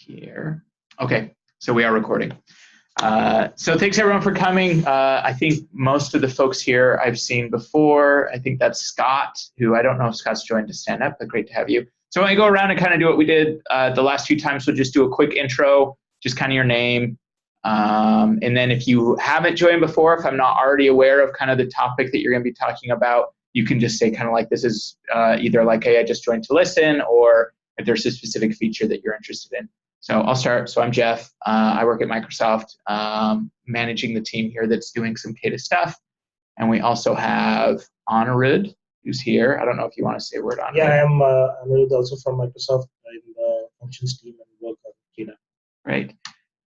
here. Okay, so we are recording. So thanks everyone for coming. I think most of the folks here I've seen before. I think that's Scott, who I don't know if Scott's joined to stand up, but great to have you. So I go around and kind of do what we did the last few times. We'll just do a quick intro, just kind of your name. And then if you haven't joined before, if I'm not already aware of kind of the topic that you're going to be talking about, you can just say kind of like this is either like, hey, I just joined to listen, or if there's a specific feature that you're interested in. So I'll start. So I'm Jeff. I work at Microsoft, managing the team here that's doing some KEDA stuff. And we also have Anirudh, who's here. I don't know if you want to say a word on it. Yeah, I'm Anirudh, also from Microsoft in the functions team and work on KEDA. Right.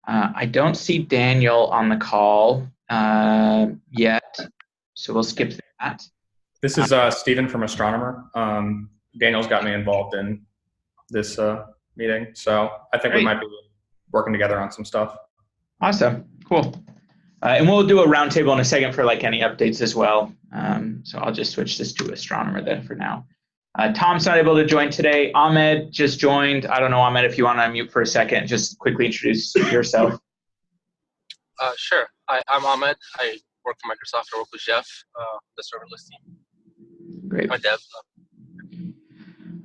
I don't see Daniel on the call yet, so we'll skip that. This is Stephen from Astronomer. Daniel's got me involved in this meeting, so I think we might be working together on some stuff. Awesome, cool. And we'll do a roundtable in a second for like any updates as well. So I'll just switch this to Astronomer then for now. Tom's not able to join today. Ahmed just joined. I don't know, Ahmed, if you want to unmute for a second, just quickly introduce yourself. Sure. I'm Ahmed. I work for Microsoft. I work with Jeff, the serverless team. Great. My dev.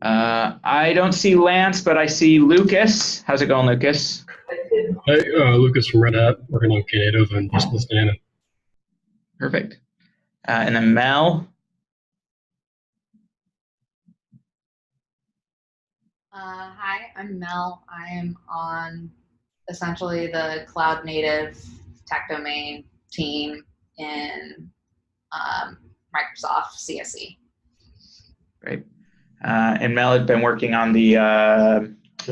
I don't see Lance, but I see Lucas. How's it going, Lucas? Hey, Lucas from Red Hat, working on Knative and just listening. Perfect. And then Mel. Hi, I'm Mel. I am on essentially the cloud native tech domain team in Microsoft CSE. Great. And Mel had been working on the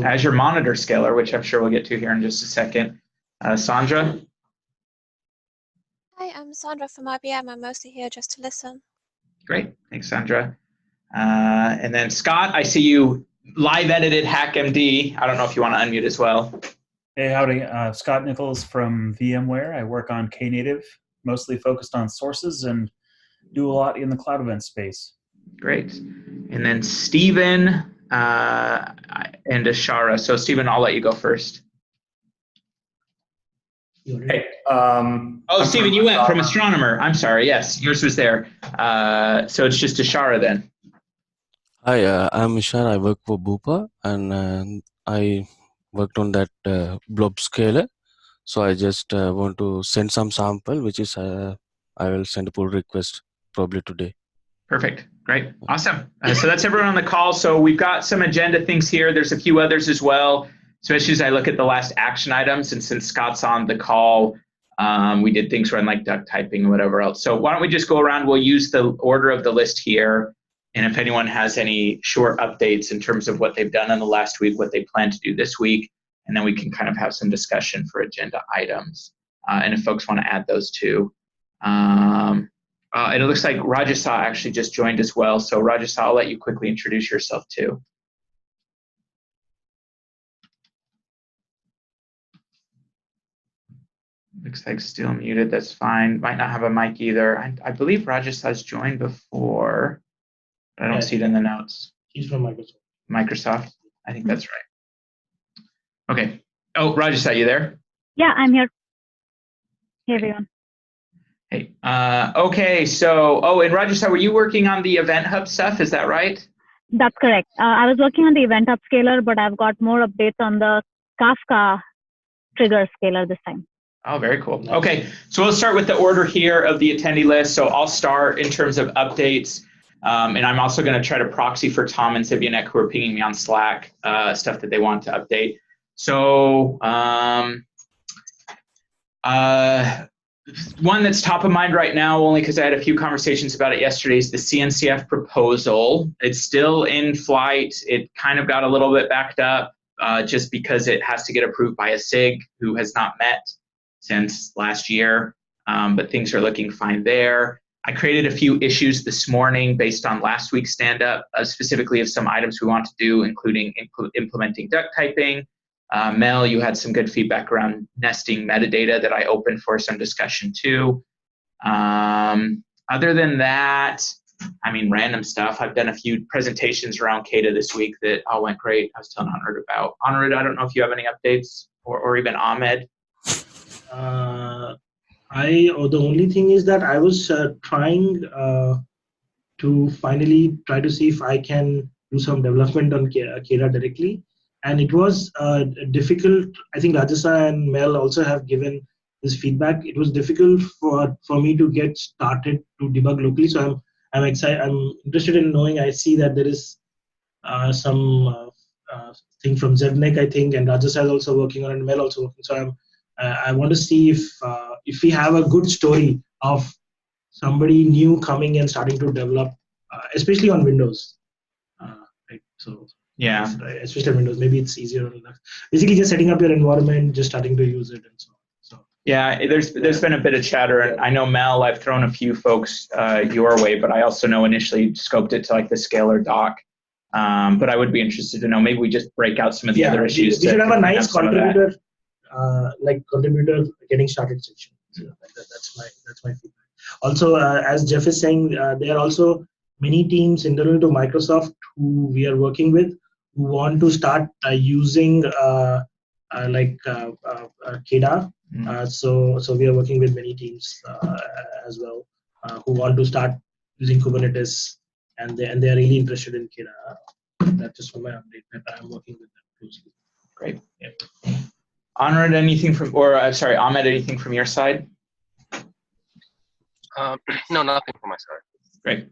Azure Monitor Scaler, which I'm sure we'll get to here in just a second. Sandra? Hi, I'm Sandra from IBM. I'm mostly here just to listen. Great. Thanks, Sandra. And then Scott, I see you live edited HackMD. I don't know if you want to unmute as well. Hey, howdy. Scott Nichols from VMware. I work on Knative, mostly focused on sources and do a lot in the cloud event space. Great. And then Stephen and Ashara. So Stephen, I'll let you go first. Hey, Stephen, you went from Astronomer. I'm sorry. Yes, yours was there. So it's just Ashara then. Hi, I'm Ishan. I work for Bupa, and I worked on that blob scaler. So I just want to send some sample, which is I will send a pull request probably today. Perfect. Great. Awesome. So that's everyone on the call. So we've got some agenda things here. There's a few others as well, especially as I look at the last action items. And since Scott's on the call, we did things around like duck typing and whatever else. So why don't we just go around? We'll use the order of the list here. And if anyone has any short updates in terms of what they've done in the last week, what they plan to do this week, and then we can kind of have some discussion for agenda items. And if folks want to add those too. And it looks like Rajasa actually just joined as well. So Rajasa, I'll let you quickly introduce yourself too. Looks like still muted, that's fine. Might not have a mic either. I believe Rajasa's joined before. I don't see it in the notes. He's from Microsoft. Microsoft? I think that's right. Okay. Oh, Rajasa, you there? Yeah, I'm here. Hey, everyone. Hey. Okay, so, and Rajasa, were you working on the Event Hub stuff? Is that right? That's correct. I was working on the Event Hub scaler, but I've got more updates on the Kafka trigger scaler this time. Oh, very cool. Okay, so we'll start with the order here of the attendee list. So I'll start in terms of updates. And I'm also going to try to proxy for Tom and Zibyanek, who are pinging me on Slack, stuff that they want to update. So one that's top of mind right now, only because I had a few conversations about it yesterday, is the CNCF proposal. It's still in flight. It kind of got a little bit backed up just because it has to get approved by a SIG who has not met since last year, but things are looking fine there. I created a few issues this morning based on last week's stand-up, specifically of some items we want to do, including implementing duck typing. Mel, you had some good feedback around nesting metadata that I opened for some discussion too. Other than that, random stuff. I've done a few presentations around KEDA this week that all went great. I was telling Anirudh about. Anirudh, I don't know if you have any updates, or even Ahmed. The only thing is that I was trying to finally try to see if I can do some development on KEDA directly, and it was difficult. I think Rajasa and Mel also have given this feedback. It was difficult for me to get started to debug locally. So I'm excited. I'm interested in knowing. I see that there is some thing from Zednek, I think, and Rajasa is also working on it, and Mel also working. So I want to see if we have a good story of somebody new coming and starting to develop, especially on Windows. Right. So yeah, especially on Windows, maybe it's easier on Linux. Basically, just setting up your environment, just starting to use it, and so on. So yeah, there's been a bit of chatter, and I know Mel. I've thrown a few folks your way, but I also know initially scoped it to like the scalar doc. But I would be interested to know. Maybe we just break out some of the other issues. We should have a nice contributor, contributor getting started section. So that's my feedback. Also, as Jeff is saying, there are also many teams internal to Microsoft who we are working with who want to start using KEDA. So we are working with many teams as well who want to start using Kubernetes, and they are really interested in KEDA. That's just for my update that I'm working with them closely. Great. Yeah. Honored, anything from, or Ahmed, anything from your side? No, nothing from my side. Great.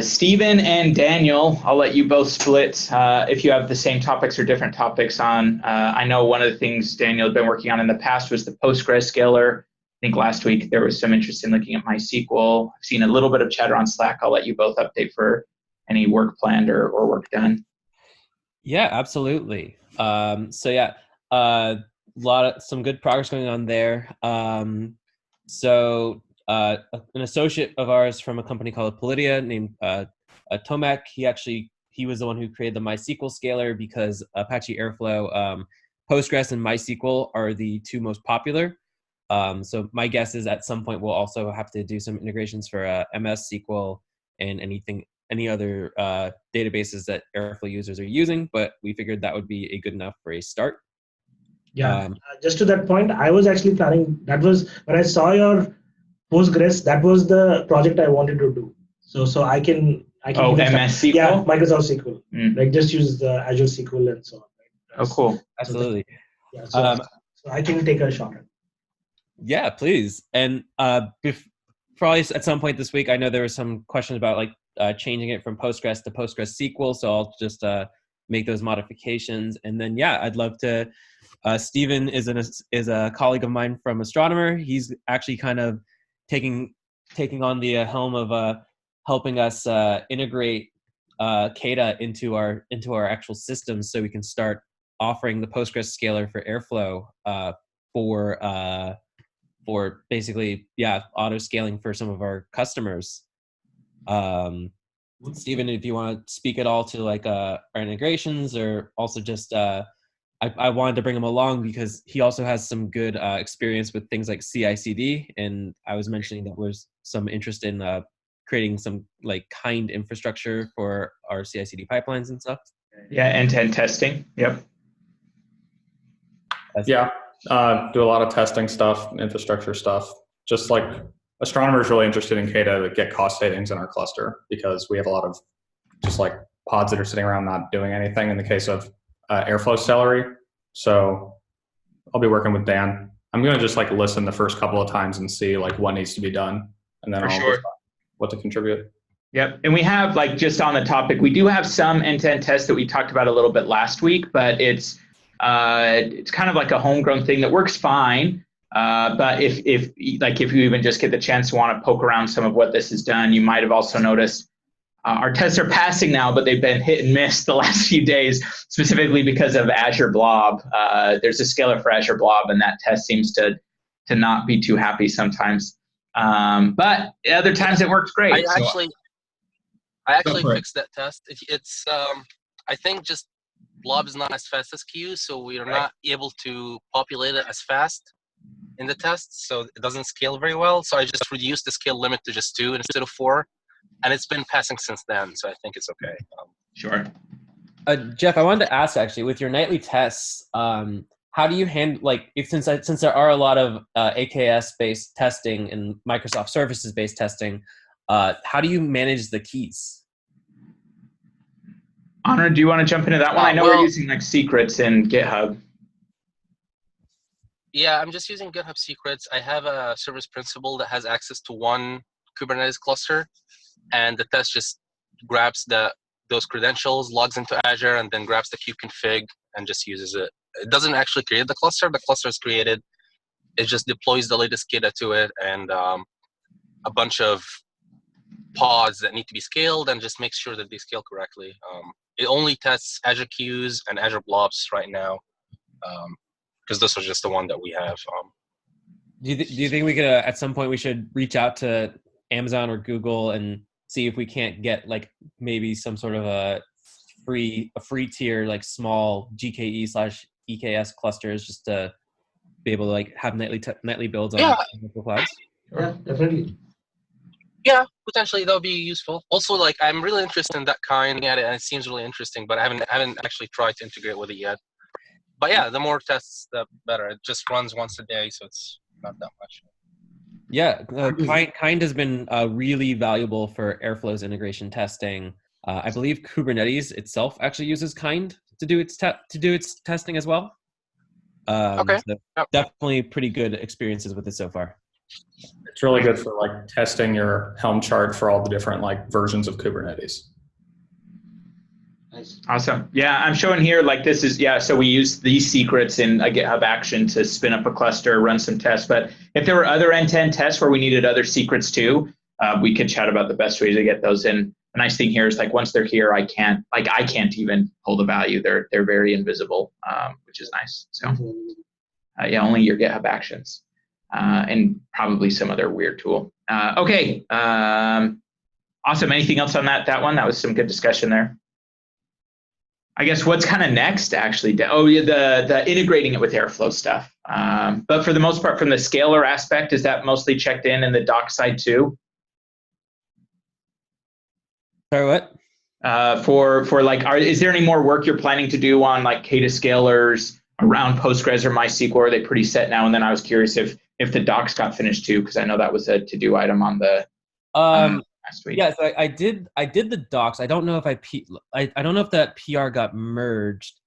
Stephen and Daniel, I'll let you both split if you have the same topics or different topics on. I know one of the things Daniel had been working on in the past was the Postgres scaler. I think last week there was some interest in looking at MySQL. I've seen a little bit of chatter on Slack. I'll let you both update for any work planned or work done. Yeah, absolutely. Some good progress going on there. An associate of ours from a company called Polidia named Tomek, he was the one who created the MySQL scaler because Apache Airflow, Postgres and MySQL are the two most popular. So my guess is at some point we'll also have to do some integrations for MS SQL and any other databases that Airflow users are using, but we figured that would be a good enough for a start. Yeah, just to that point, I was actually planning, that was when I saw your Postgres, that was the project I wanted to do. So I can MS SQL? Yeah, Microsoft SQL. Like just use the Azure SQL and so on. Right? Cool. Absolutely. So I can take a shot at it. Yeah, please. And probably at some point this week, I know there were some questions about changing it from Postgres to Postgres SQL. So I'll just make those modifications. And then, I'd love to. Stephen is a colleague of mine from Astronomer. He's actually kind of taking on the helm of helping us integrate KEDA into our actual systems, so we can start offering the Postgres scaler for Airflow for basically auto scaling for some of our customers. Stephen, if you want to speak at all to our integrations, or also just I wanted to bring him along because he also has some good experience with things like CI/CD, and I was mentioning that there's some interest in creating some kind infrastructure for our CI/CD pipelines and stuff. Yeah, end-to-end testing. Yep. Do a lot of testing stuff, infrastructure stuff. Just like Astronomer is really interested in KEDA to get cost savings in our cluster, because we have a lot of just pods that are sitting around not doing anything in the case of Airflow Celery. So I'll be working with Dan. I'm going to just listen the first couple of times and see what needs to be done, and then I'll decide what to contribute. Yep. And we have just on the topic, we do have some end-to-end tests that we talked about a little bit last week, but it's kind of like a homegrown thing that works fine. But if you even just get the chance to want to poke around some of what this has done, you might have also noticed our tests are passing now, but they've been hit and miss the last few days, specifically because of Azure Blob. There's a scaler for Azure Blob, and that test seems to not be too happy sometimes. But other times it works great. I actually fixed that test. It's I think just Blob is not as fast as Q, so we are not able to populate it as fast in the tests, so it doesn't scale very well. So I just reduced the scale limit to just 2 instead of 4. and it's been passing since then, so I think it's okay. Sure. Jeff, I wanted to ask actually, with your nightly tests, how do you handle, like, since there are a lot of AKS based testing and Microsoft Services based testing, how do you manage the keys? Anna, do you want to jump into that one? I know we're using like secrets in GitHub. Yeah, I'm just using GitHub Secrets. I have a service principal that has access to one Kubernetes cluster, and the test just grabs those credentials, logs into Azure, and then grabs the kubeconfig and just uses it. It doesn't actually create the cluster. The cluster is created. It just deploys the latest KEDA to it and a bunch of pods that need to be scaled, and just makes sure that they scale correctly. It only tests Azure Queues and Azure Blobs right now, because this was just the one that we have. Do you think we could at some point we should reach out to Amazon or Google and see if we can't get like maybe some sort of a free tier, like small GKE/EKS clusters, just to be able to like have nightly builds on multiple clouds? Yeah, definitely. Yeah, potentially that would be useful. Also, like, I'm really interested in that kind at it, and it seems really interesting, but I haven't actually tried to integrate with it yet. But yeah, the more tests, the better. It just runs once a day, so it's not that much. Yeah, Kind has been really valuable for Airflow's integration testing. I believe Kubernetes itself actually uses Kind to do its testing as well. Okay. So definitely pretty good experiences with it so far. It's really good for like testing your Helm chart for all the different like versions of Kubernetes. Nice. Awesome. Yeah, I'm showing here like this is, so we use these secrets in a GitHub action to spin up a cluster, run some tests. But if there were other end-to-end tests where we needed other secrets too, we could chat about the best ways to get those in. The nice thing here is like once they're here, I can't even pull the value. They're very invisible, which is nice. So only your GitHub actions and probably some other weird tool. Okay. Awesome. Anything else on that one? That was some good discussion there. I guess what's kind of next, actually? The integrating it with Airflow stuff. But for the most part, from the scalar aspect, is that mostly checked in the doc side too? Sorry, what? For like, is there any more work you're planning to do on like KEDA scalars around Postgres or MySQL? Or are they pretty set now? And then I was curious if the docs got finished too, because I know that was a to-do item on the. Last week. Yeah, so I did the docs. I don't know if I don't know if that PR got merged.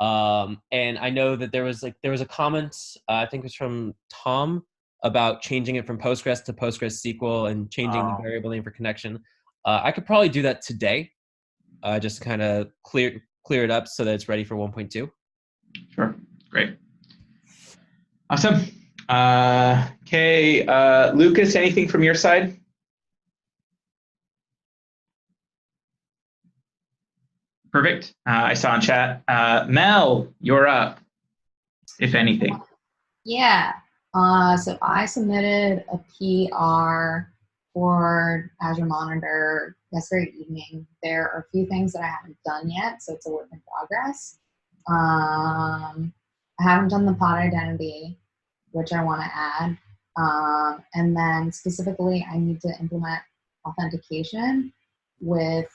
And I know that there was a comment, I think it was from Tom, about changing it from Postgres to PostgreSQL and changing the variable name for connection. I could probably do that today, just to kind of clear it up so that it's ready for 1.2. Sure, great, awesome. Okay, Lucas, anything from your side? Perfect. I saw in chat. Mel, you're up, if anything. Yeah. So I submitted a PR for Azure Monitor yesterday evening. There are a few things that I haven't done yet, so it's a work in progress. I haven't done the pod identity, which I want to add. And then specifically, I need to implement authentication with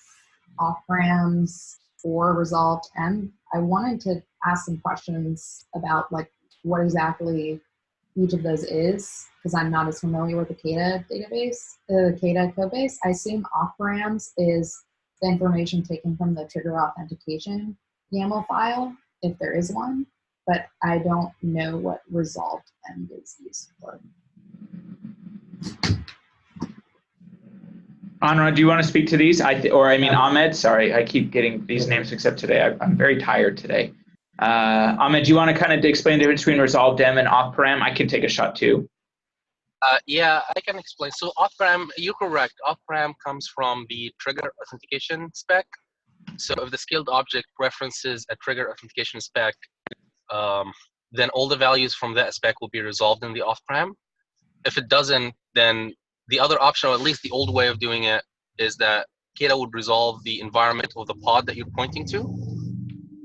off-ramps for Resolved M. I wanted to ask some questions about like what exactly each of those is, because I'm not as familiar with the KEDA database, the KEDA code base. I assume off-ramps is the information taken from the trigger authentication YAML file, if there is one, but I don't know what Resolved M is used for. Anurag, do you want to speak to these? Ahmed, sorry, I keep getting these names mixed up today. I'm very tired today. Ahmed, do you want to kind of explain the difference between resolved M and off-param? I can take a shot too. Yeah, I can explain. So off-param, you're correct. Off-param comes from the trigger authentication spec. So if the scaled object references a trigger authentication spec, then all the values from that spec will be resolved in the off-param. If it doesn't, then the other option, or at least the old way of doing it, is that KEDA would resolve the environment of the pod that you're pointing to.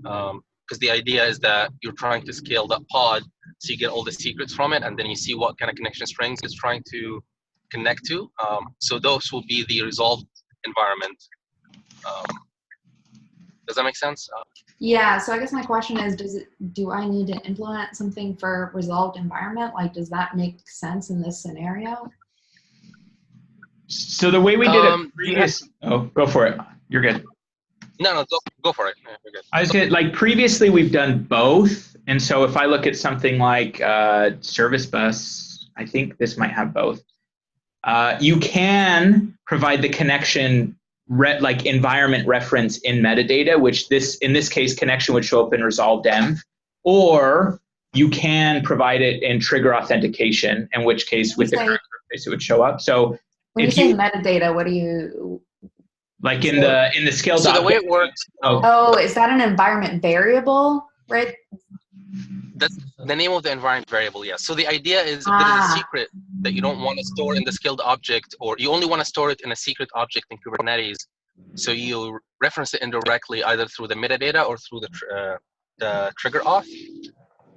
Because the idea is that you're trying to scale that pod so you get all the secrets from it, and then you see what kind of connection strings it's trying to connect to. So those will be the resolved environment. Does that make sense? Yeah, so I guess my question is, do I need to implement something for resolved environment? Like, does that make sense in this scenario? So the way we did it previous, go for it. You're good. No, go for it. Yeah, you're good. I was gonna, like, previously we've done both, and so if I look at something like Service Bus, I think this might have both. You can provide the connection like environment reference in metadata, which in this case connection would show up in resolved env, or you can provide it in trigger authentication, in which case with the current interface it would show up. So when you say metadata, what do you like in the scale so the way it works? Oh, is that an environment variable, right? That's the name of the environment variable, yes. So the idea is if there is a secret that you don't want to store in the scaled object, or you only want to store it in a secret object in Kubernetes, so you reference it indirectly either through the metadata or through the trigger auth.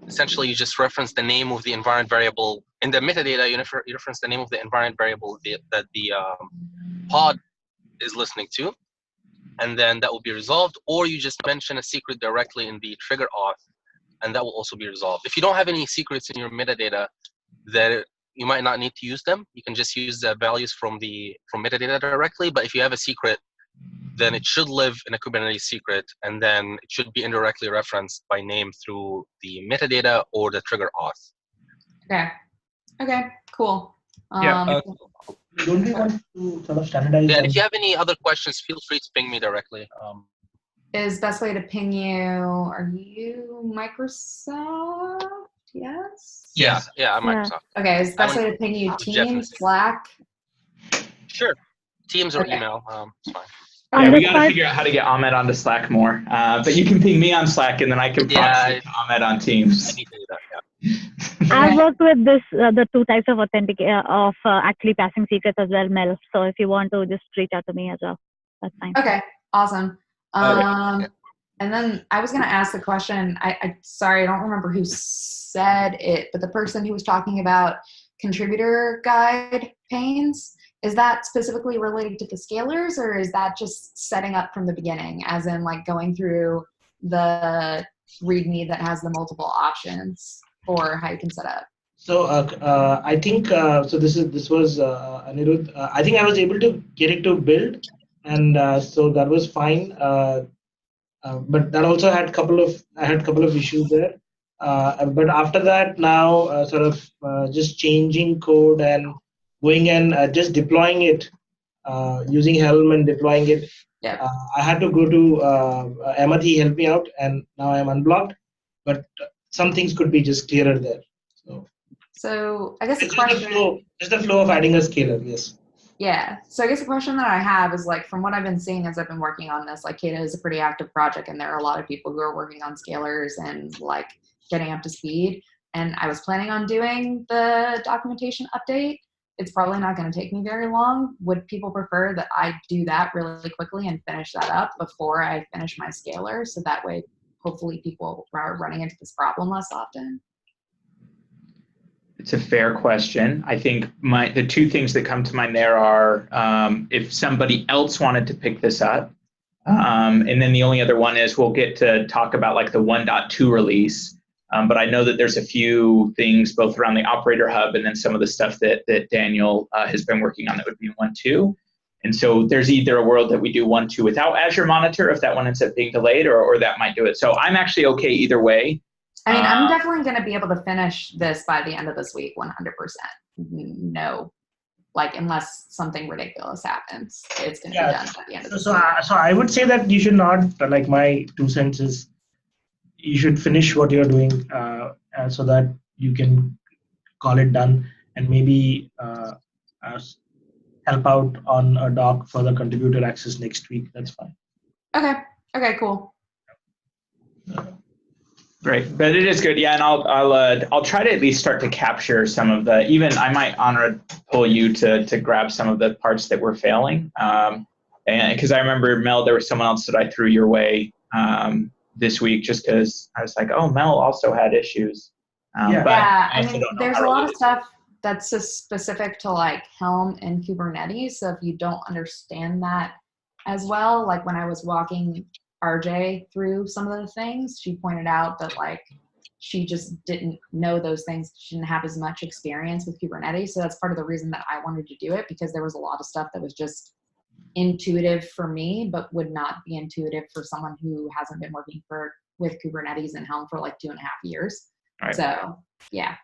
Essentially, you just reference the name of the environment variable. In the metadata, you reference the name of the environment variable that the pod is listening to, and then that will be resolved, or you just mention a secret directly in the trigger auth, and that will also be resolved. If you don't have any secrets in your metadata, then you might not need to use them. You can just use the values from metadata directly, but if you have a secret, then it should live in a Kubernetes secret, and then it should be indirectly referenced by name through the metadata or the trigger auth. Okay, cool. Yeah. Don't we want to sort of standardize? Yeah, and if you have any other questions, feel free to ping me directly. Is best way to ping you? Are you Microsoft? Yes. Yeah, I'm Microsoft. Okay, is best way to ping you Teams, Slack? Sure, Teams or email. It's fine. Yeah, we got to figure out how to get Ahmed onto Slack more. But you can ping me on Slack, and then I can proxy to Ahmed on Teams. I need to do that. Yeah. I've worked with the two types of actually passing secrets as well, Mel. So if you want to just reach out to me as well, that's fine. Okay, awesome. And then I was going to ask the question. Sorry, I don't remember who said it, but the person who was talking about contributor guide panes, is that specifically related to the scalers, or is that just setting up from the beginning, as in like going through the README that has the multiple options for how you can set up? So I think so. This was Anirudh. I think I was able to get it to build, and so that was fine. But that also had couple of issues there. But after that, now sort of just changing code and going and just deploying it using Helm and deploying it. Yeah. I had to go to Ahmed. He helped me out, and now I'm unblocked. But some things could be just clearer there. So I guess the Just question. Just the flow of adding a scaler. Yes. Yeah. So I guess the question that I have is, like, from what I've been seeing as I've been working on this, like, KEDA is a pretty active project, and there are a lot of people who are working on scalers and like getting up to speed. And I was planning on doing the documentation update. It's probably not going to take me very long. Would people prefer that I do that really quickly and finish that up before I finish my scaler? So that way, hopefully people are running into this problem less often. It's a fair question. I think the two things that come to mind there are if somebody else wanted to pick this up, and then the only other one is we'll get to talk about like the 1.2 release. But I know that there's a few things both around the operator hub and then some of the stuff that Daniel has been working on that would be 1.2. And so there's either a world that we do 1.2 without Azure Monitor if that one ends up being delayed, or that might do it. So I'm actually okay either way. I mean, I'm definitely going to be able to finish this by the end of this week, 100%. No, like, unless something ridiculous happens, it's going to be done by the end of this week. So I would say that you should not, like, my 2 cents is, you should finish what you're doing so that you can call it done, and maybe help out on a doc for the contributor access next week. That's fine. Okay, cool. Great, but it is good. Yeah, and I'll try to at least start to capture some of the, even I might pull you to grab some of the parts that were failing. And because I remember, Mel, there was someone else that I threw your way this week just because I was like, oh, Mel also had issues. I mean, there's a lot of stuff that's just specific to like Helm and Kubernetes. So if you don't understand that as well, like when I was walking RJ through some of the things, she pointed out that like she just didn't know those things. She didn't have as much experience with Kubernetes. So that's part of the reason that I wanted to do it, because there was a lot of stuff that was just intuitive for me, but would not be intuitive for someone who hasn't been working with Kubernetes and Helm for like 2.5 years. Right. So yeah.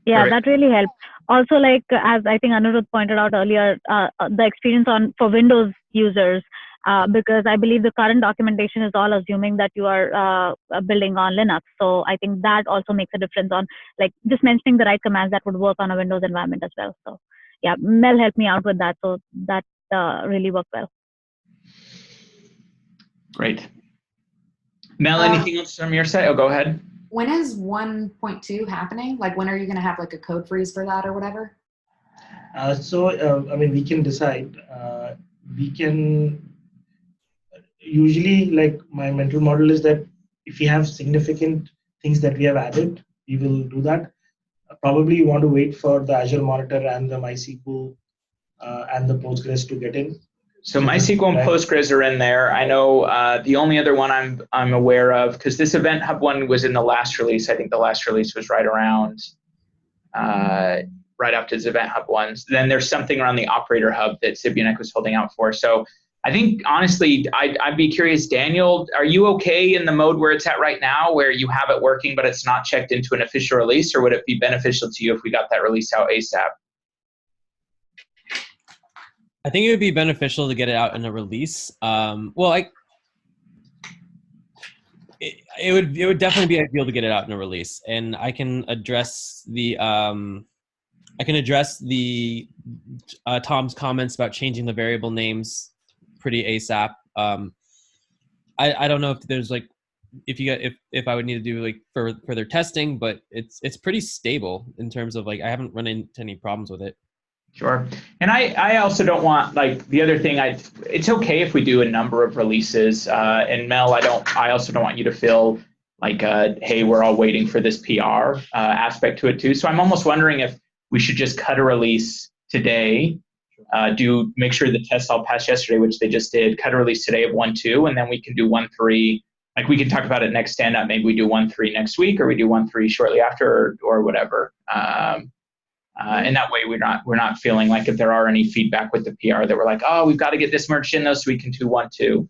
Yeah, Perfect. that really helped. Also, like as I think Anirudh pointed out earlier, the experience for Windows users, because I believe the current documentation is all assuming that you are building on Linux. So I think that also makes a difference on like just mentioning the right commands that would work on a Windows environment as well. So yeah, Mel helped me out with that. So that really worked well. Great. Mel, anything else from your side? Oh, go ahead. When is 1.2 happening? Like when are you going to have like a code freeze for that or whatever? I mean, we can decide. We can usually, like my mental model is that if we have significant things that we have added, we will do that. Probably you want to wait for the Azure Monitor and the MySQL and the Postgres to get in. So MySQL and Postgres are in there. I know the only other one I'm aware of, because this Event Hub one was in the last release. I think the last release was right around, right after the Event Hub ones. Then there's something around the Operator Hub that Sibunik was holding out for. So I think, honestly, I'd be curious, Daniel, are you okay in the mode where it's at right now, where you have it working, but it's not checked into an official release, or would it be beneficial to you if we got that release out ASAP? I think it would be beneficial to get it out in a release. It would definitely be ideal to get it out in a release, and I can address the Tom's comments about changing the variable names pretty ASAP. I don't know if there's like if I would need to do like further testing, but it's pretty stable in terms of like I haven't run into any problems with it. Sure. And I also don't want, like, the other thing, it's okay if we do a number of releases. And Mel, I also don't want you to feel like, hey, we're all waiting for this PR aspect to it too. So I'm almost wondering if we should just cut a release today, make sure the tests all passed yesterday, which they just did, cut a release today of 1.2, and then we can do 1.3. Like we can talk about it next stand up. Maybe we do 1.3 next week, or we do 1.3 shortly after, or whatever. And that way we're not feeling like if there are any feedback with the PR that we're like, oh, we've got to get this merged in though, so we can do 1.2.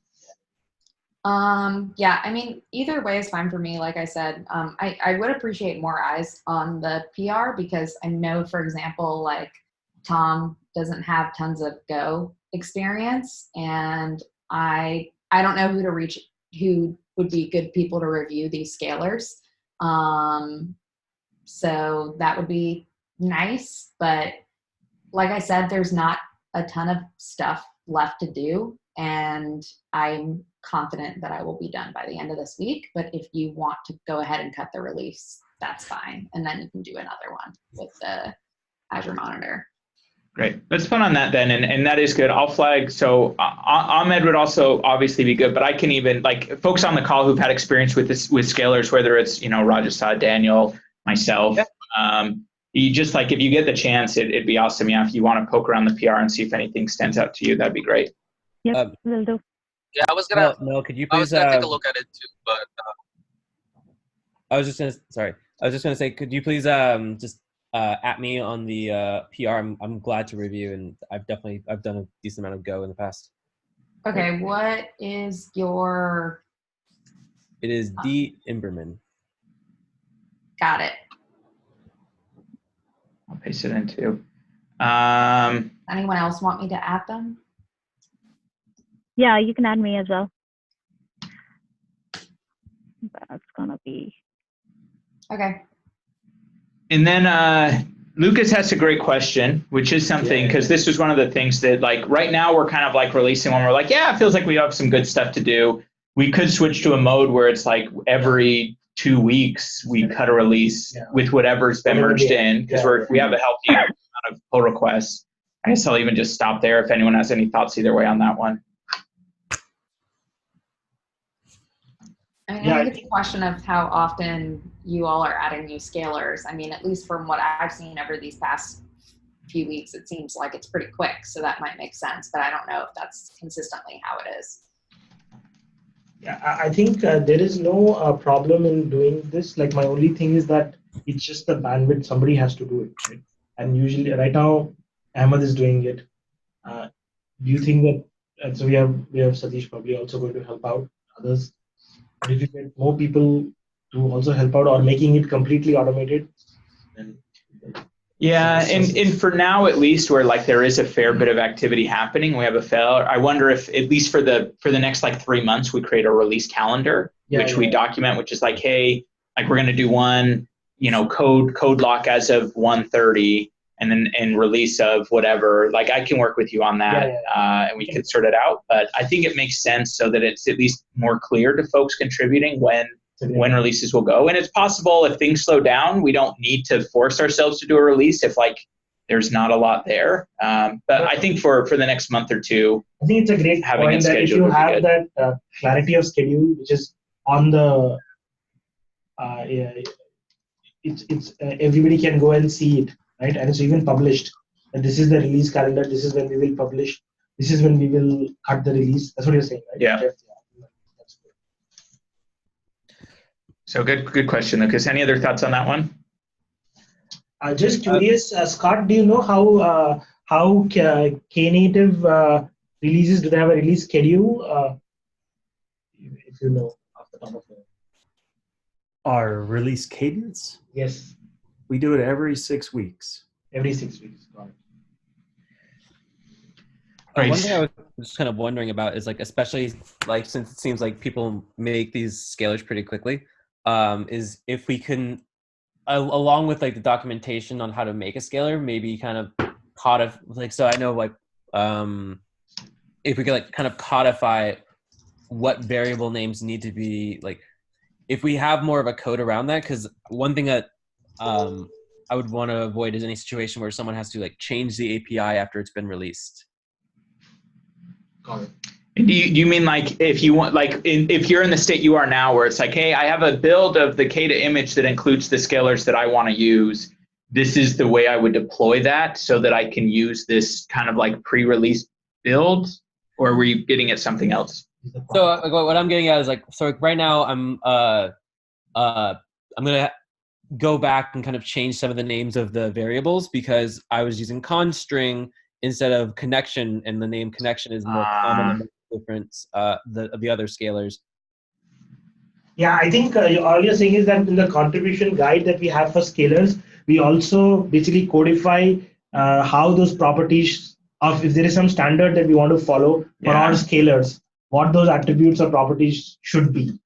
Yeah, I mean, either way is fine for me. Like I said, I would appreciate more eyes on the PR, because I know, for example, like Tom doesn't have tons of Go experience, and I don't know who to reach, who would be good people to review these scalars. So that would be nice, but like I said, there's not a ton of stuff left to do, and I'm confident that I will be done by the end of this week. But if you want to go ahead and cut the release, that's fine, and then you can do another one with the Azure Monitor. Great. Let's put on that then, and that is good. I'll flag. So Ahmed would also obviously be good, but I can even, like, folks on the call who've had experience with scalars, whether it's Rajasthan, Daniel, myself. Yeah. You just, like, if you get the chance, it'd be awesome. Yeah, if you want to poke around the PR and see if anything stands out to you, that'd be great. Yep, will do. Yeah, I was gonna. No, could you please? I was gonna take a look at it too, but. I was just gonna say, could you please just at me on the PR? I'm glad to review, and I've done a decent amount of Go in the past. Okay, what is your? It is D Imberman. Got it. I'll paste it in too. Anyone else want me to add them? Yeah, you can add me as well. That's gonna be. Okay. And then Lucas has a great question, which is something, because this was one of the things that, like, right now we're kind of like releasing one. We're like, yeah, it feels like we have some good stuff to do. We could switch to a mode where it's like every 2 weeks we cut a release with whatever's been merged in, because we have a healthy amount of pull requests. I guess I'll even just stop there if anyone has any thoughts either way on that one. I mean, Yeah, I think it's a question of how often you all are adding new scalars. I mean, at least from what I've seen over these past few weeks, it seems like it's pretty quick. So that might make sense, but I don't know if that's consistently how it is. Yeah, I think there is no problem in doing this. Like my only thing is that it's just the bandwidth. Somebody has to do it, right? And usually, right now, Ahmed is doing it. Do you think that? So we have Satish probably also going to help out others. But if you get more people to also help out or making it completely automated, then Yeah, and for now at least, where like there is a fair bit of activity happening, we have a failure. I wonder if at least for the next like 3 months, we create a release calendar, which we document, which is like, hey, like we're going to do one, code lock as of 1:30, and then in release of whatever. Like I can work with you on that, and we can sort it out. But I think it makes sense so that it's at least more clear to folks contributing when releases will go. And it's possible if things slow down, we don't need to force ourselves to do a release if like there's not a lot there. But I think for the next month or two, I think it's a great point that if you have that clarity of schedule, which is on the, it's everybody can go and see it, right? And it's even published. And this is the release calendar. This is when we will publish. This is when we will cut the release. That's what you're saying, right? Yeah. So good question, Lucas. Any other thoughts on that one? Just curious, Scott, do you know how Knative releases, do they have a release schedule? If you know off the top of your head. Our release cadence? Yes. We do it every 6 weeks. Every 6 weeks. Got it. One thing I was just kind of wondering about is like, especially like since it seems like people make these scalars pretty quickly, is if we can, along with like the documentation on how to make a scalar, maybe kind of so I know like if we could like kind of codify what variable names need to be, like if we have more of a code around that, because one thing that I would want to avoid is any situation where someone has to like change the API after it's been released. Got it. Do you mean like if you want, like if you're in the state you are now where it's like, hey, I have a build of the KEDA image that includes the scalars that I want to use. This is the way I would deploy that so that I can use this kind of like pre-release build, or were you getting at something else? So what I'm getting at is like, so right now I'm gonna go back and kind of change some of the names of the variables because I was using constring instead of connection, and the name connection is more common than the difference the other scalars. Yeah, I think all you're saying is that in the contribution guide that we have for scalars, we also basically codify how those properties of, if there is some standard that we want to follow for our scalars, what those attributes or properties should be,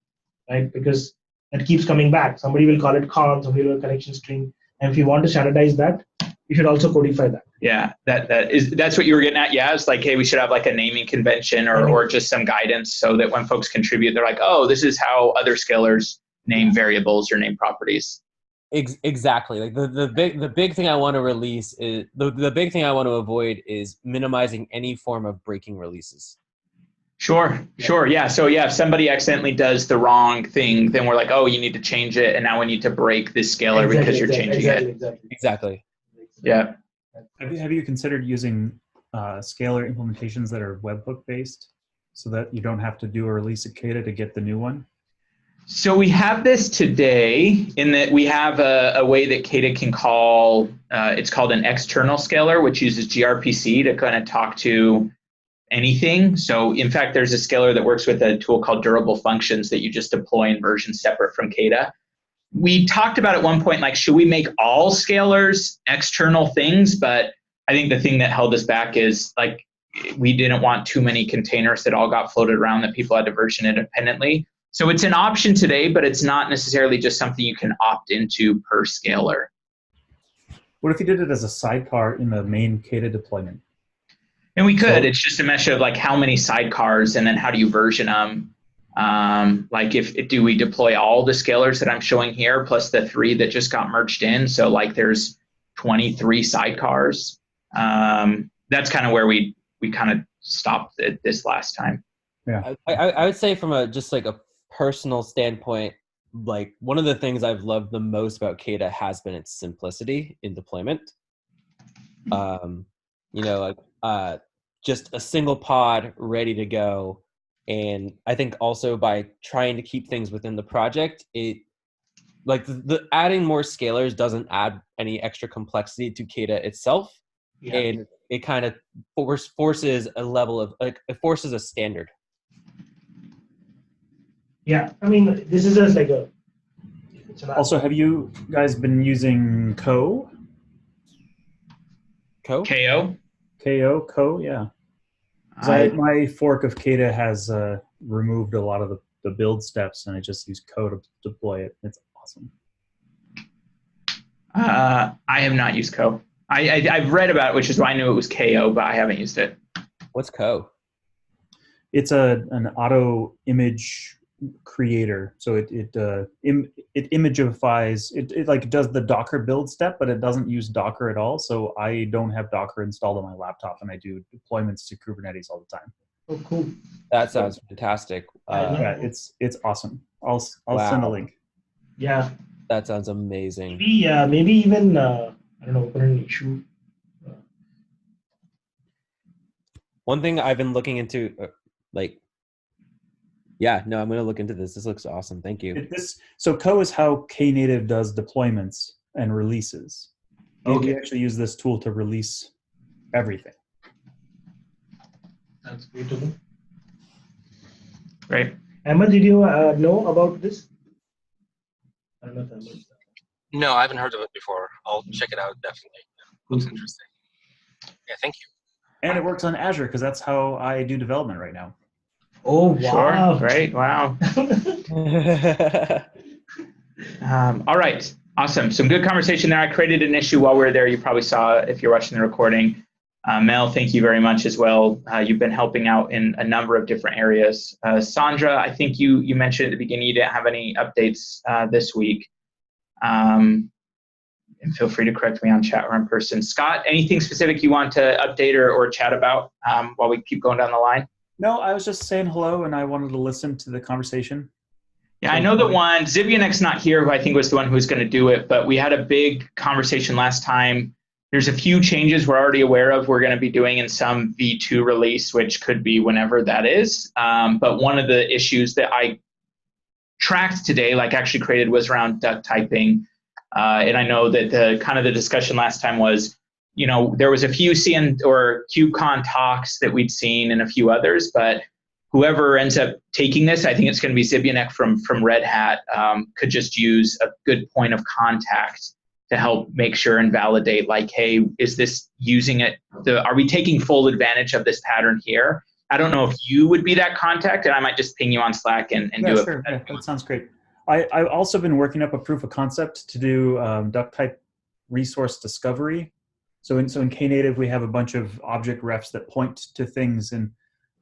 right? Because that keeps coming back. Somebody will call it con, somebody will connection string. And if you want to standardize that, you should also codify that. Yeah, that's what you were getting at. Yeah, it's like, hey, we should have like a naming convention or just some guidance so that when folks contribute, they're like, oh, this is how other scalars name variables or name properties. Exactly. Like the big thing I want to release is the big thing I want to avoid is minimizing any form of breaking releases. Sure. Yeah. So yeah, if somebody accidentally does the wrong thing, then we're like, oh, you need to change it, and now we need to break this scalar because you're changing it. Exactly. Yeah. Have you considered using scalar implementations that are webhook based so that you don't have to do a release of KEDA to get the new one? So we have this today in that we have a way that KEDA can call, it's called an external scalar, which uses gRPC to kind of talk to anything. So in fact, there's a scalar that works with a tool called durable functions that you just deploy in versions separate from KEDA. We talked about at one point, like, should we make all scalars external things? But I think the thing that held us back is like, we didn't want too many containers that all got floated around that people had to version independently. So it's an option today, but it's not necessarily just something you can opt into per scalar. What if you did it as a sidecar in the main KEDA deployment? And we could. It's just a measure of like how many sidecars and then how do you version them. Like do we deploy all the scalars that I'm showing here plus the 3 that just got merged in? So like there's 23 sidecars. That's kind of where we kind of stopped this last time. Yeah, I would say from just like a personal standpoint, like one of the things I've loved the most about KEDA has been its simplicity in deployment. Just a single pod ready to go. And I think also by trying to keep things within the project, it like the adding more scalars doesn't add any extra complexity to KEDA itself. Yeah. And it kind of forces a level of it forces a standard. Yeah, I mean, this is just like a. Also, have you guys been using Co? KO? Co, yeah. My fork of KEDA has removed a lot of the build steps, and I just use Co to deploy it. It's awesome. I have not used Co. I've read about it, which is why I knew it was KO, but I haven't used it. What's Co? It's an auto image creator, so it imagifies it like does the Docker build step, but it doesn't use Docker at all. So I don't have Docker installed on my laptop, and I do deployments to Kubernetes all the time. Oh, cool! That sounds fantastic. Yeah, it's awesome. I'll send a link. Yeah, that sounds amazing. Maybe even I don't know, open an issue. One thing I've been looking into, I'm going to look into this. This looks awesome. Thank you. So Co is how Knative does deployments and releases. Okay. We actually use this tool to release everything. That's beautiful. Great. Emma, did you know about this? I don't know if Emma. No, I haven't heard of it before. I'll check it out, definitely. Looks interesting. Yeah, thank you. And it works on Azure because that's how I do development right now. Oh, wow. Sure. Great. Wow. All right. Awesome. Some good conversation there. I created an issue while we were there. You probably saw it if you're watching the recording. Mel, thank you very much as well. You've been helping out in a number of different areas. Sandra, I think you mentioned at the beginning you didn't have any updates this week. And feel free to correct me on chat or in person. Scott, anything specific you want to update or chat about while we keep going down the line? No, I was just saying hello, and I wanted to listen to the conversation. Yeah, I know that one, Zivyanek's not here, who I think was the one who was going to do it, but we had a big conversation last time. There's a few changes we're already aware of we're going to be doing in some V2 release, which could be whenever that is. But one of the issues that I tracked today, actually created, was around duck typing. And I know that the discussion last time was, there was a few CN or KubeCon talks that we'd seen and a few others, but whoever ends up taking this, I think it's going to be Zivyanek from Red Hat, could just use a good point of contact to help make sure and validate, hey, is this using it? Are we taking full advantage of this pattern here? I don't know if you would be that contact, and I might just ping you on Slack and do it. Sure. Yeah, that sounds great. I've also been working up a proof of concept to do duck type resource discovery. So in Knative, we have a bunch of object refs that point to things, and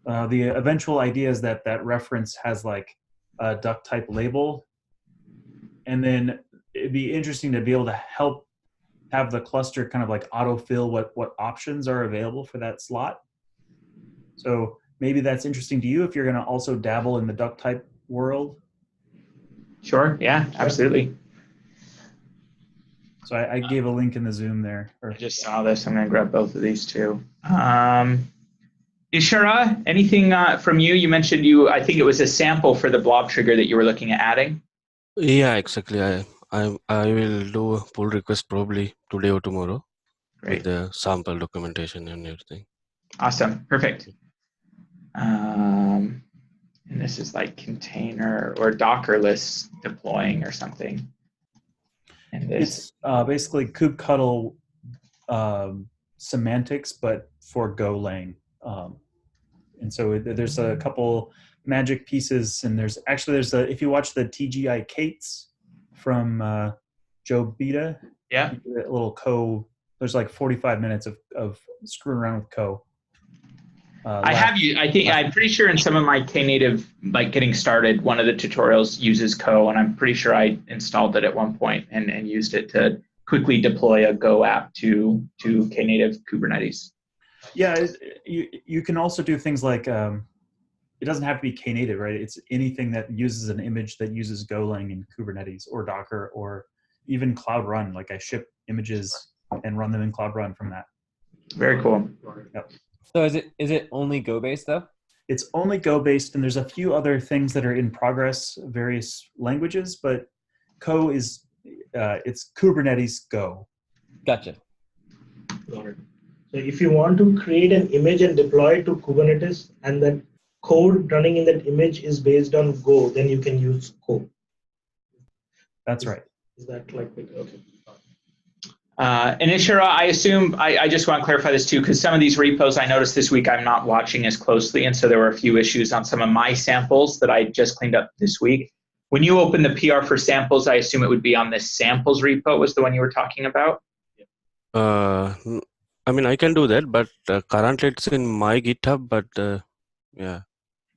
the eventual idea is that reference has a duck type label, and then it'd be interesting to be able to help have the cluster kind of autofill what options are available for that slot. So maybe that's interesting to you if you're going to also dabble in the duck type world. Sure. Yeah, absolutely. So I gave a link in the Zoom there. I just saw this. I'm going to grab both of these too. Ishara, anything from you? You mentioned I think it was a sample for the blob trigger that you were looking at adding. Yeah, exactly. I will do a pull request probably today or tomorrow. Great. With the sample documentation and everything. Awesome. Perfect. And this is container or Dockerless deploying or something. And this it's basically kubectl semantics, but for Golang. And so there's a couple magic pieces, and there's if you watch the TGI Kates from Joe Beta, yeah, a little there's 45 minutes of screwing around with Co. I'm pretty sure in some of my Knative, getting started, one of the tutorials uses Co, and I'm pretty sure I installed it at one point and used it to quickly deploy a Go app to Knative Kubernetes. Yeah, you can also do things like it doesn't have to be Knative, right? It's anything that uses an image that uses Golang in Kubernetes or Docker or even Cloud Run. Like I ship images and run them in Cloud Run from that. Very cool. Yep. So is it only Go based though? It's only Go based, and there's a few other things that are in progress, various languages, but Go is it's Kubernetes Go. Gotcha. Got it. So if you want to create an image and deploy it to Kubernetes, and that code running in that image is based on Go, then you can use Go. That's right. Is that like okay? And Ishira, I assume, I just want to clarify this too, because some of these repos I noticed this week I'm not watching as closely, and so there were a few issues on some of my samples that I just cleaned up this week. When you open the PR for samples, I assume it would be on this samples repo was the one you were talking about? I mean, I can do that, but currently it's in my GitHub, but yeah.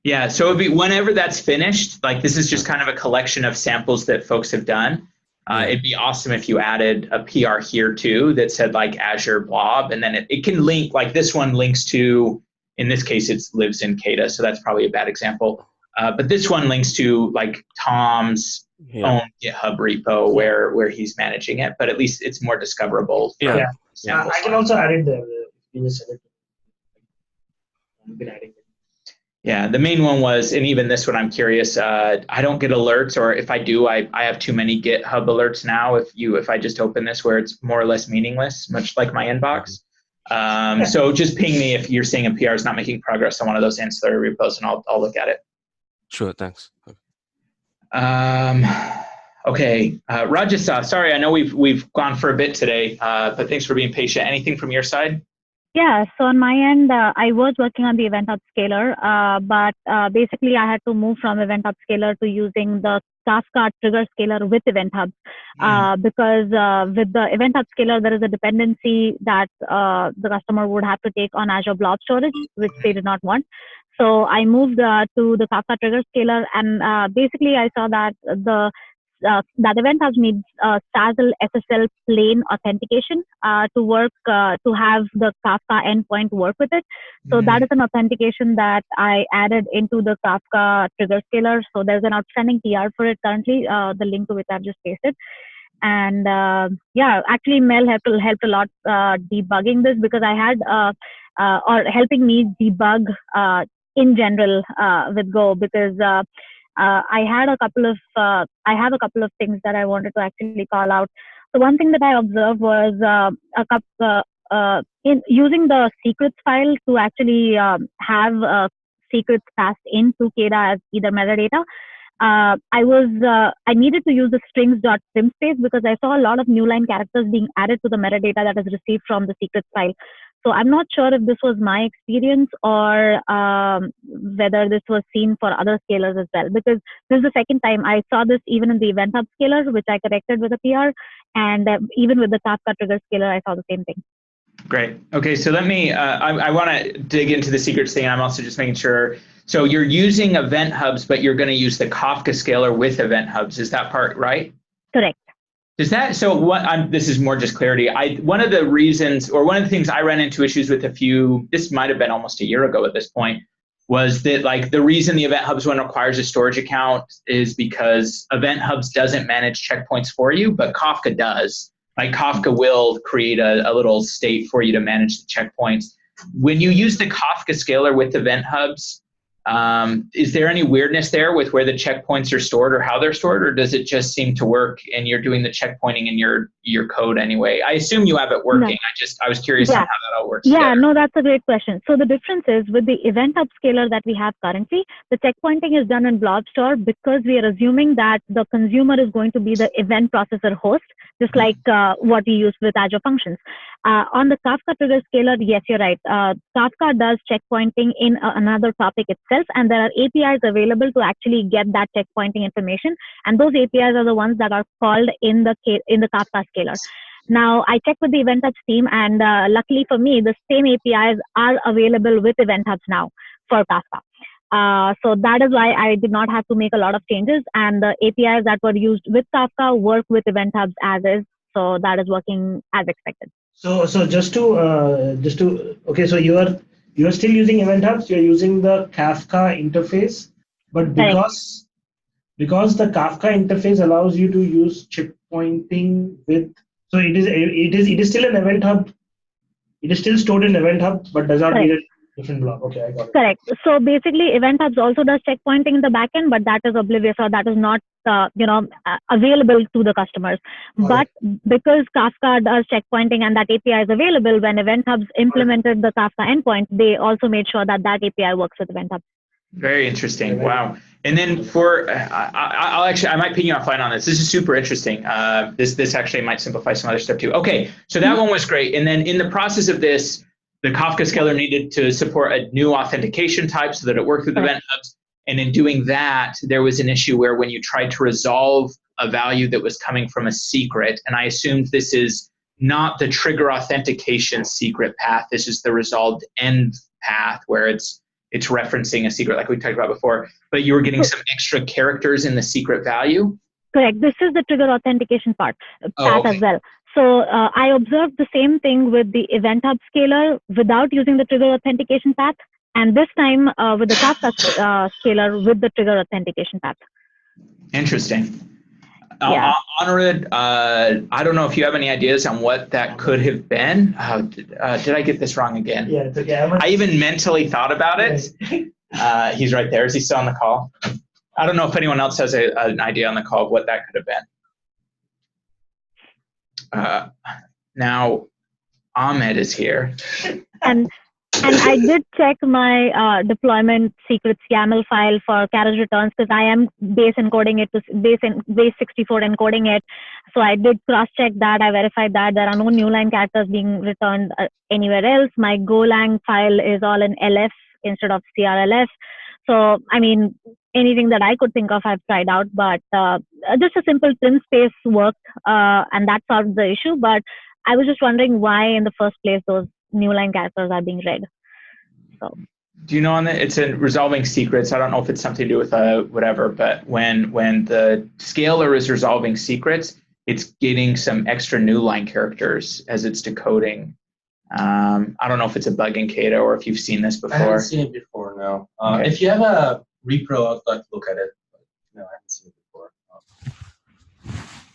Yeah, so it would be whenever that's finished, like this is just kind of a collection of samples that folks have done. It'd be awesome if you added a PR here too that said like Azure Blob, and then it can link, like this one links to, in this case it lives in KEDA, so that's probably a bad example. But this one links to like Tom's own GitHub repo where he's managing it, but at least it's more discoverable. Yeah. I can also add it there. You just said it. You can add it. Yeah, the main one was, and even this one I'm curious, I don't get alerts, or if I do, I have too many GitHub alerts now if I just open this where it's more or less meaningless, much like my inbox. So just ping me if you're seeing a PR is not making progress on one of those ancillary repos, and I'll look at it. Sure, thanks. Okay, Rajasa, sorry, I know we've gone for a bit today, but thanks for being patient. Anything from your side? Yeah, so on my end, I was working on the Event Hub Scaler, but basically I had to move from Event Hub Scaler to using the Kafka Trigger Scaler with Event Hub, because with the Event Hub Scaler, there is a dependency that the customer would have to take on Azure Blob Storage, which they did not want. So I moved to the Kafka Trigger Scaler, and basically I saw that that Event Hub needs SASL SSL plain authentication to work, to have the Kafka endpoint work with it. So that is an authentication that I added into the Kafka Trigger Scaler. So there's an outstanding PR for it currently, the link to which I've just pasted. And yeah, actually Mel helped a lot debugging this, because I had, or helping me debug in general with Go, because I have a couple of things that I wanted to actually call out. So one thing that I observed was in using the secrets file to actually have secrets passed into KEDA as either metadata. I needed to use the strings.primspace because I saw a lot of new line characters being added to the metadata that is received from the secrets file. So I'm not sure if this was my experience or whether this was seen for other scalers as well, because this is the second time I saw this even in the Event Hub Scaler, which I corrected with a PR, and even with the Kafka Trigger Scaler, I saw the same thing. Great. Okay, so let me, I want to dig into the secrets thing. I'm also just making sure. So you're using Event Hubs, but you're going to use the Kafka Scaler with Event Hubs. Is that part right? Correct. Does that, so what, this is more just clarity. One of the reasons, or one of the things I ran into issues with this might have been almost a year ago at this point, was that like the reason the Event Hubs one requires a storage account is because Event Hubs doesn't manage checkpoints for you, but Kafka does. Like Kafka will create a little state for you to manage the checkpoints. When you use the Kafka Scaler with Event Hubs, is there any weirdness there with where the checkpoints are stored or how they're stored, or does it just seem to work and you're doing the checkpointing in your code anyway? I assume you have it working. No. I was curious on how that all works. Yeah, no, that's a great question. So the difference is with the Event Hub Scaler that we have currently, the checkpointing is done in Blob Store because we are assuming that the consumer is going to be the event processor host, just like what we use with Azure Functions. On the Kafka Trigger Scaler, yes, you're right. Kafka does checkpointing in another topic itself, and there are APIs available to actually get that checkpointing information. And those APIs are the ones that are called in the Kafka Scaler. Now, I checked with the Event Hubs team, and luckily for me, the same APIs are available with Event Hubs now for Kafka. So that is why I did not have to make a lot of changes, and the APIs that were used with Kafka work with Event Hubs as is. So that is working as expected. So just to okay, so you are you're still using event hubs, you're using the Kafka interface, but because the Kafka interface allows you to use checkpointing with, so it is still an event hub. It is still stored in event hub, but does not need a different block. Okay, I got it. Correct. So basically, event hubs also does checkpointing in the backend, but that is oblivious, or that is not available to the customers. But because Kafka does checkpointing and that API is available, when event hubs implemented the Kafka endpoint, they also made sure that that API works with event hubs. Very interesting. Wow. And then for, I might ping you offline on this. This is super interesting. This actually might simplify some other stuff too. Okay, so that one was great. And then in the process of this, the Kafka scaler needed to support a new authentication type so that it worked with event hubs. And in doing that, there was an issue where when you tried to resolve a value that was coming from a secret, and I assumed this is not the trigger authentication secret path, this is the resolved end path where it's referencing a secret like we talked about before, but you were getting some extra characters in the secret value? Correct. This is the trigger authentication path as well. So I observed the same thing with the event hub scaler without using the trigger authentication path, and this time with the Kafka scaler with the trigger authentication path. Interesting. Anirudh, I don't know if you have any ideas on what that could have been. Did I get this wrong again? Yeah, it's okay. I even mentally thought about it. He's right there. Is he still on the call? I don't know if anyone else has an idea on the call of what that could have been. Now, Ahmed is here. And I did check my deployment secrets YAML file for carriage returns because I am base encoding it to base 64 encoding it. So I did cross check that. I verified that there are no new line characters being returned anywhere else. My Golang file is all in LF instead of CRLF. So I mean, anything that I could think of, I've tried out. But just a simple trim space worked, and that solved the issue. But I was just wondering why, in the first place, those new line characters are being read. So, do you know on that it's in resolving secrets? I don't know if it's something to do with whatever, but when the scaler is resolving secrets, it's getting some extra new line characters as it's decoding. I don't know if it's a bug in KEDA or if you've seen this before. I haven't seen it before, no. Okay. If you have a repro, I'd like to look at it. But no, I haven't seen it before.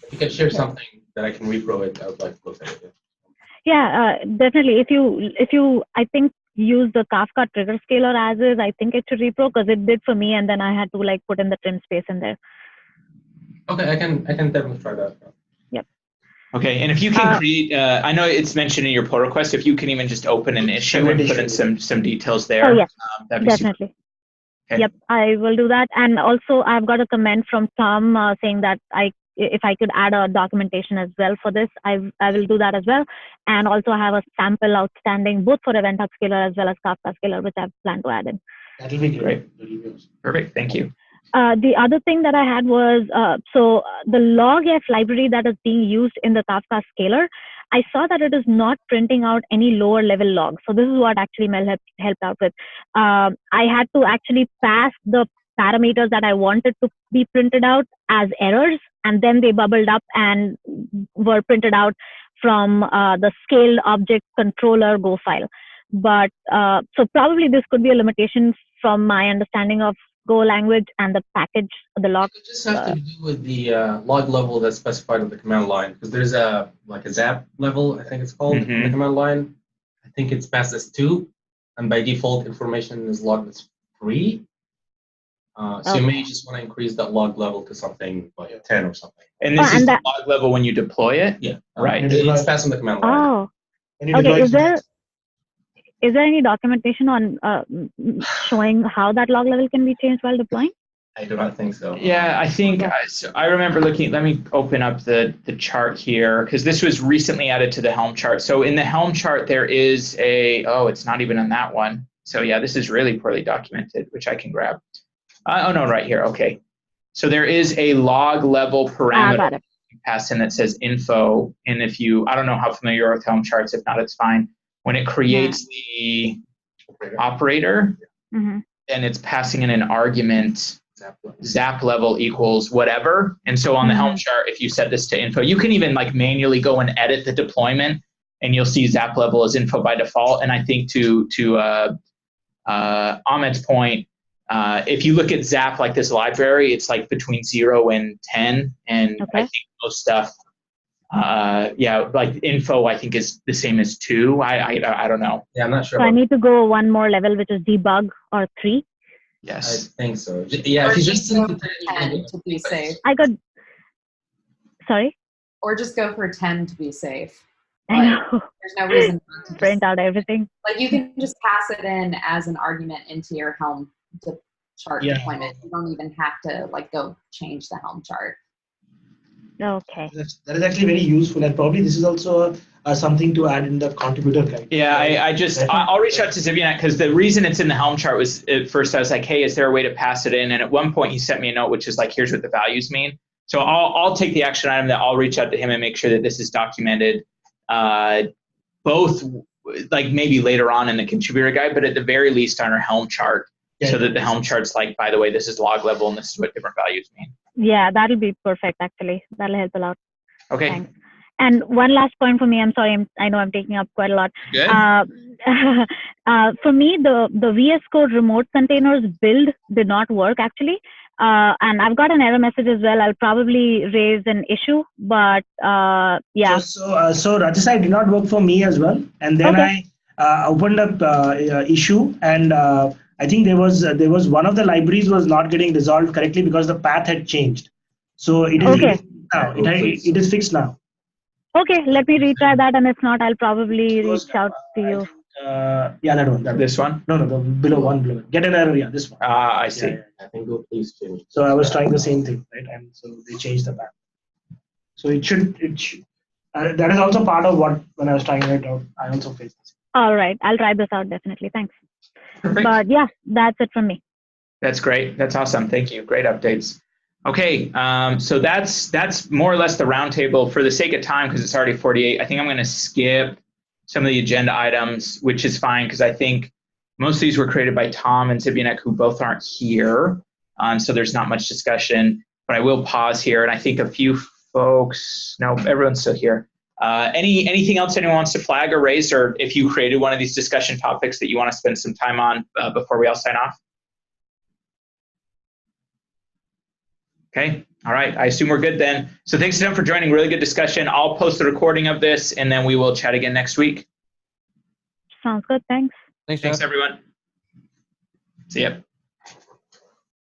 If you can share something that I can repro it, I would like to look at it. Yeah, definitely. If you, I think, use the Kafka trigger scaler as is, I think it should repro because it did for me, and then I had to like put in the trim space in there. Okay, I can definitely try that. Yep. Okay, and if you can create, I know it's mentioned in your pull request, if you can even just open an issue and put in some details there. Oh, yes, that'd be definitely. Okay. Yep, I will do that. And also, I've got a comment from Tom saying that if I could add a documentation as well for this, I will do that as well. And also, I have a sample outstanding both for event hub scaler as well as Kafka scaler, which I've planned to add in. That'll be great. Perfect. Thank you. The other thing that I had was, so the logf library that is being used in the Kafka scaler, I saw that it is not printing out any lower level logs. So this is what actually Mel helped out with. I had to actually pass the parameters that I wanted to be printed out as errors, and then they bubbled up and were printed out from the scaled object controller Go file. But so probably this could be a limitation from my understanding of Go language and the package, the log. It just have to do with the log level that's specified in the command line, because there's a zap level, I think it's called, in the command line. I think it's passed as 2, and by default information is logged as 3. So you may just want to increase that log level to something like 10 or something. And this is the log level when you deploy it? Yeah. Right. It's passed in the command line. Oh. Okay. Is there any documentation on showing how that log level can be changed while deploying? I do not think so. Yeah, I think I remember looking. Let me open up the chart here because this was recently added to the Helm chart. So in the Helm chart, there is it's not even on that one. So yeah, this is really poorly documented, which I can grab. Oh no, right here. Okay. So there is a log level parameter pass in that says info. And if you, I don't know how familiar you are with Helm charts. If not, it's fine. When it creates the operator, then it's passing in an argument, zap level equals whatever. And so on the Helm chart, if you set this to info, you can even like manually go and edit the deployment, and you'll see zap level as info by default. And I think to Ahmed's point, if you look at Zap like this library, it's like between 0 and 10, and I think most stuff, like info, I think is the same as 2. I don't know. Yeah, I'm not sure. So I need to go one more level, which is debug or 3. Yes, I think so. Yeah, or if you just just go for 10 to be safe. I got. Sorry. Or just go for 10 to be safe. I know. There's no reason not to print out everything. Like you can just pass it in as an argument into your Helm chart deployment. You don't even have to like go change the Helm chart. Okay. That is actually very useful, and probably this is also something to add in the contributor guide. Yeah, I'll reach out to Zivianek because the reason it's in the Helm chart was at first I was like, hey, is there a way to pass it in? And at one point he sent me a note which is like, here's what the values mean. So I'll take the action item that I'll reach out to him and make sure that this is documented, both like maybe later on in the contributor guide, but at the very least on our Helm chart, so that the Helm chart's like, by the way, this is log level and this is what different values mean. Yeah, that'll be perfect. Actually, that'll help a lot. Okay. Thanks. And one last point for me. I'm sorry. I know I'm taking up quite a lot. Good. For me, the VS Code remote containers build did not work actually. And I've got an error message as well. I'll probably raise an issue, but yeah. So Rajasai did not work for me as well. And then I opened up issue, and I think there was one of the libraries was not getting resolved correctly because the path had changed. So it is now. It is fixed now. Okay, let me retry that, and if not, I'll probably reach out to you. Yeah, that one. This one? No, the below. Get an error. Yeah, this one. I see. Yeah. I think go please change. So I was trying the same thing, right? And so they changed the path. So it should. That is also part of what when I was trying it out, I also faced this. All right, I'll try this out definitely. Thanks. Perfect. But yeah, that's it from me. That's great. That's awesome. Thank you. Great updates. Okay, so that's more or less the roundtable. For the sake of time, because it's already 48, I think I'm going to skip some of the agenda items, which is fine because I think most of these were created by Tom and Zibianek, who both aren't here. So there's not much discussion, but I will pause here. And I think a few folks, no, everyone's still here. Anything else anyone wants to flag or raise, or if you created one of these discussion topics that you want to spend some time on before we all sign off? Okay, all right, I assume we're good then. So thanks to them for joining, really good discussion. I'll post the recording of this and then we will chat again next week. Sounds good, thanks. Thanks, everyone. See ya.